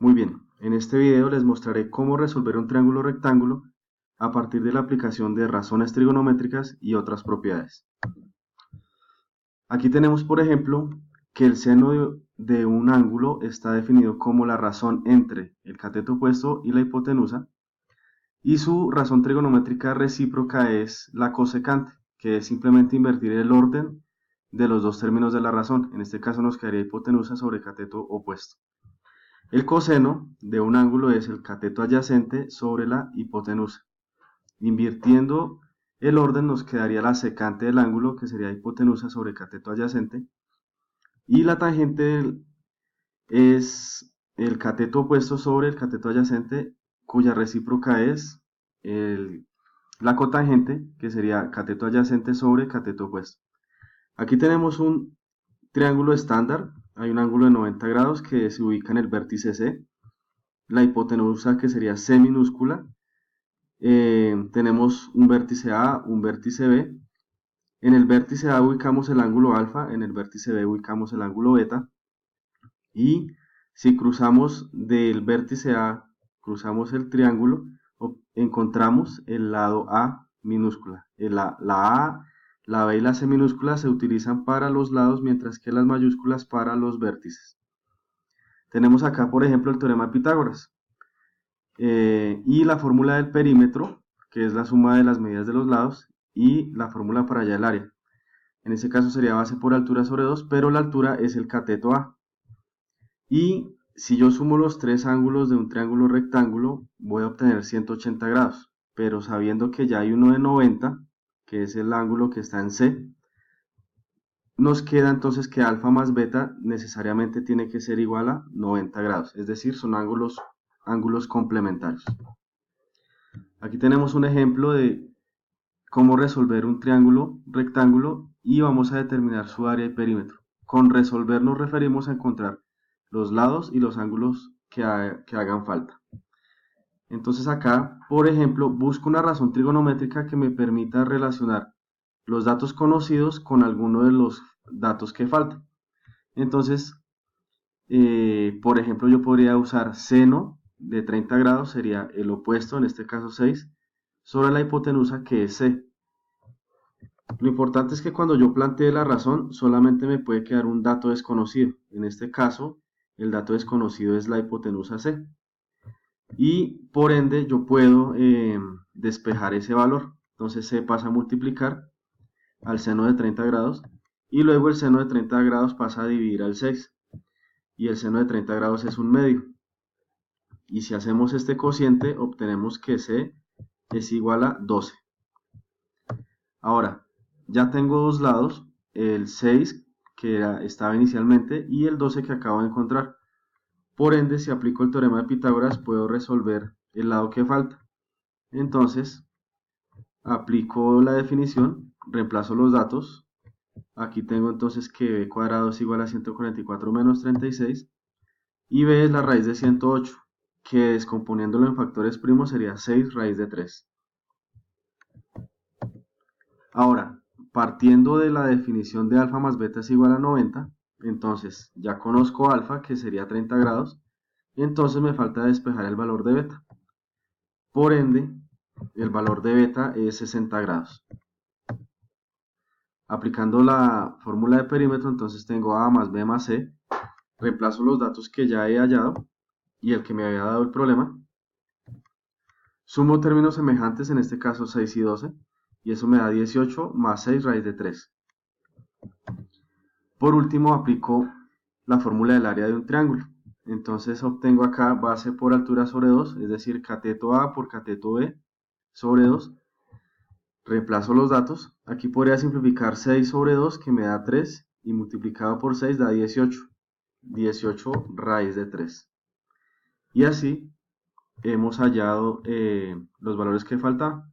Muy bien, en este video les mostraré cómo resolver un triángulo rectángulo a partir de la aplicación de razones trigonométricas y otras propiedades. Aquí tenemos, por ejemplo, que el seno de un ángulo está definido como la razón entre el cateto opuesto y la hipotenusa, y su razón trigonométrica recíproca es la cosecante, que es simplemente invertir el orden de los dos términos de la razón. En este caso nos quedaría hipotenusa sobre cateto opuesto. El coseno de un ángulo es el cateto adyacente sobre la hipotenusa. Invirtiendo el orden nos quedaría la secante del ángulo, que sería hipotenusa sobre cateto adyacente, y la tangente es el cateto opuesto sobre el cateto adyacente, cuya recíproca es la cotangente, que sería cateto adyacente sobre cateto opuesto. Aquí tenemos un triángulo estándar. Hay un ángulo de 90 grados que se ubica en el vértice C, la hipotenusa, que sería C minúscula. Tenemos un vértice A, un vértice B. En el vértice A ubicamos el ángulo alfa, en el vértice B ubicamos el ángulo beta, y si cruzamos del vértice A, cruzamos el triángulo, encontramos el lado A minúscula. La A, la B y la C minúscula se utilizan para los lados, mientras que las mayúsculas para los vértices. Tenemos acá, por ejemplo, el teorema de Pitágoras. Y la fórmula del perímetro, que es la suma de las medidas de los lados, y la fórmula para hallar el área. En este caso sería base por altura sobre 2, pero la altura es el cateto A. Y si yo sumo los tres ángulos de un triángulo rectángulo, voy a obtener 180 grados. Pero sabiendo que ya hay uno de 90, que es el ángulo que está en C, nos queda entonces que alfa más beta necesariamente tiene que ser igual a 90 grados. Es decir, son ángulos complementarios. Aquí tenemos un ejemplo de cómo resolver un triángulo rectángulo y vamos a determinar su área y perímetro. Con resolver nos referimos a encontrar los lados y los ángulos que hagan falta. Entonces acá, por ejemplo, busco una razón trigonométrica que me permita relacionar los datos conocidos con alguno de los datos que faltan. Entonces, por ejemplo, yo podría usar seno de 30 grados, sería el opuesto, en este caso 6, sobre la hipotenusa, que es C. Lo importante es que cuando yo plantee la razón, solamente me puede quedar un dato desconocido. En este caso, el dato desconocido es la hipotenusa C. Y por ende, yo puedo despejar ese valor. Entonces C pasa a multiplicar al seno de 30 grados. Y luego el seno de 30 grados pasa a dividir al 6. Y el seno de 30 grados es un medio. Y si hacemos este cociente, obtenemos que C es igual a 12. Ahora, ya tengo dos lados, el 6 que estaba inicialmente y el 12 que acabo de encontrar. Por ende, si aplico el teorema de Pitágoras, puedo resolver el lado que falta. Entonces, aplico la definición, reemplazo los datos. Aquí tengo entonces que b cuadrado es igual a 144 menos 36 y b es la raíz de 108, que descomponiéndolo en factores primos sería 6 raíz de 3. Ahora, partiendo de la definición de alfa más beta es igual a 90, entonces ya conozco alfa, que sería 30 grados, entonces me falta despejar el valor de beta. Por ende, el valor de beta es 60 grados. Aplicando la fórmula de perímetro, entonces tengo A más B más C, reemplazo los datos que ya he hallado y el que me había dado el problema, sumo términos semejantes, en este caso 6 y 12, y eso me da 18 más 6 raíz de 3. Por último, aplico la fórmula del área de un triángulo. Entonces obtengo acá base por altura sobre 2, es decir, cateto A por cateto B sobre 2. Reemplazo los datos. Aquí podría simplificar 6 sobre 2, que me da 3, y multiplicado por 6 da 18. 18 raíz de 3. Y así hemos hallado los valores que faltan.